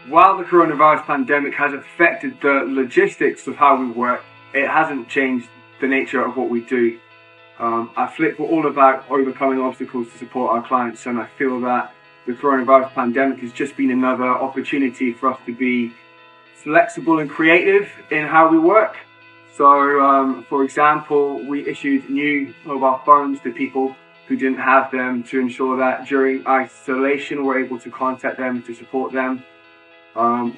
While the coronavirus pandemic has affected the logistics of how we work, it hasn't changed the nature of what we do. At FLIC, we're all about overcoming obstacles to support our clients, and I feel that the coronavirus pandemic has just been another opportunity for us to be flexible and creative in how we work. So, for example, we issued new mobile phones to people who didn't have them to ensure that during isolation we're able to contact them to support them.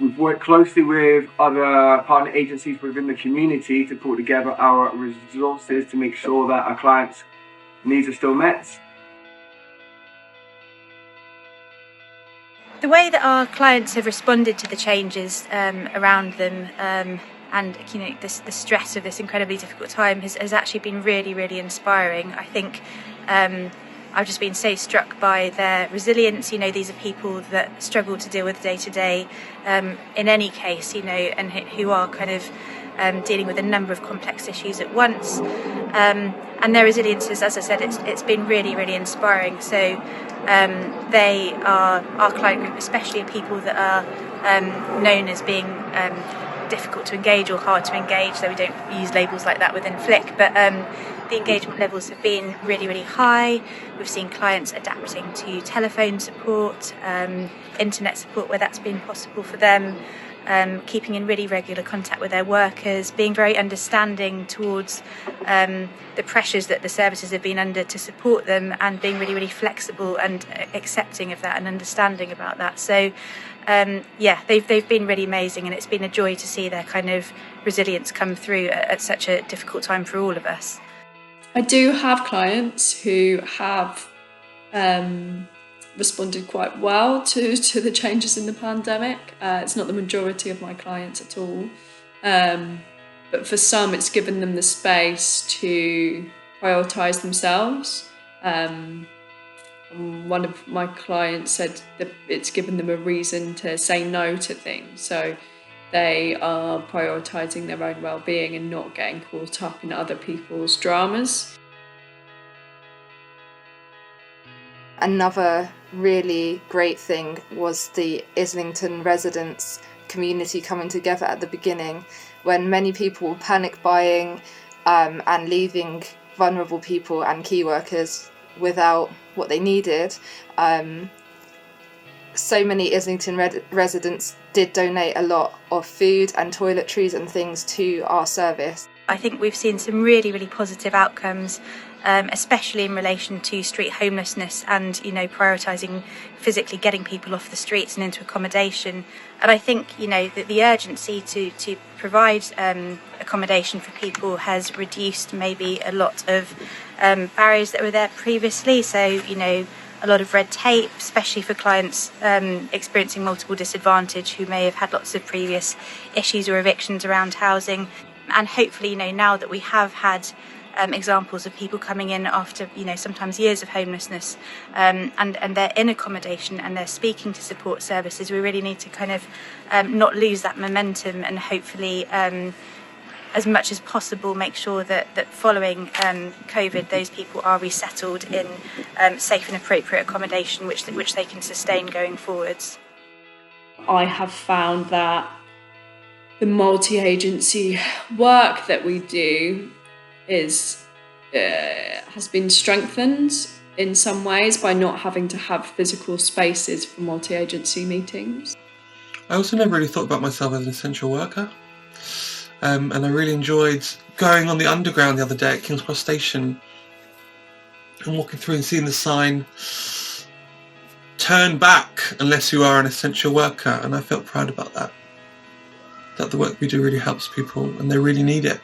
We've worked closely with other partner agencies within the community to pull together our resources to make sure that our clients' needs are still met. The way that our clients have responded to the changes around them and the stress of this incredibly difficult time has actually been really, really inspiring. I think I've just been so struck by their resilience. These are people that struggle to deal with day to day in any case, and who are kind of dealing with a number of complex issues at once. And their resilience is, as I said, it's been really, really inspiring. So they are, our client group especially, are people that are known as being difficult to engage or hard to engage, though we don't use labels like that within FLIC, but the engagement levels have been really, really high. We've seen clients adapting to telephone support, internet support where that's been possible for them, keeping in really regular contact with their workers, being very understanding towards the pressures that the services have been under to support them, and being really, really flexible and accepting of that and understanding about that. So they've been really amazing, and it's been a joy to see their kind of resilience come through at such a difficult time for all of us. I do have clients who have responded quite well to the changes in the pandemic. It's not the majority of my clients at all, but for some it's given them the space to prioritise themselves. One of my clients said that it's given them a reason to say no to things, so they are prioritising their own well-being and not getting caught up in other people's dramas. Another really great thing was the Islington residents community coming together at the beginning, when many people were panic buying and leaving vulnerable people and key workers without what they needed. So many Islington residents did donate a lot of food and toiletries and things to our service. I think we've seen some really, really positive outcomes, especially in relation to street homelessness and, prioritising physically getting people off the streets and into accommodation. And I think, that the urgency to provide accommodation for people has reduced maybe a lot of barriers that were there previously. So, a lot of red tape, especially for clients experiencing multiple disadvantage who may have had lots of previous issues or evictions around housing. And hopefully, now that we have had examples of people coming in after, sometimes years of homelessness, and they're in accommodation and they're speaking to support services, we really need to kind of not lose that momentum, and hopefully as much as possible make sure that following COVID, those people are resettled in safe and appropriate accommodation which they can sustain going forwards. I have found that the multi-agency work that we do has been strengthened in some ways by not having to have physical spaces for multi-agency meetings. I also never really thought about myself as an essential worker, and I really enjoyed going on the underground the other day at King's Cross Station and walking through and seeing the sign, "Turn back unless you are an essential worker," and I felt proud about that. That the work we do really helps people and they really need it.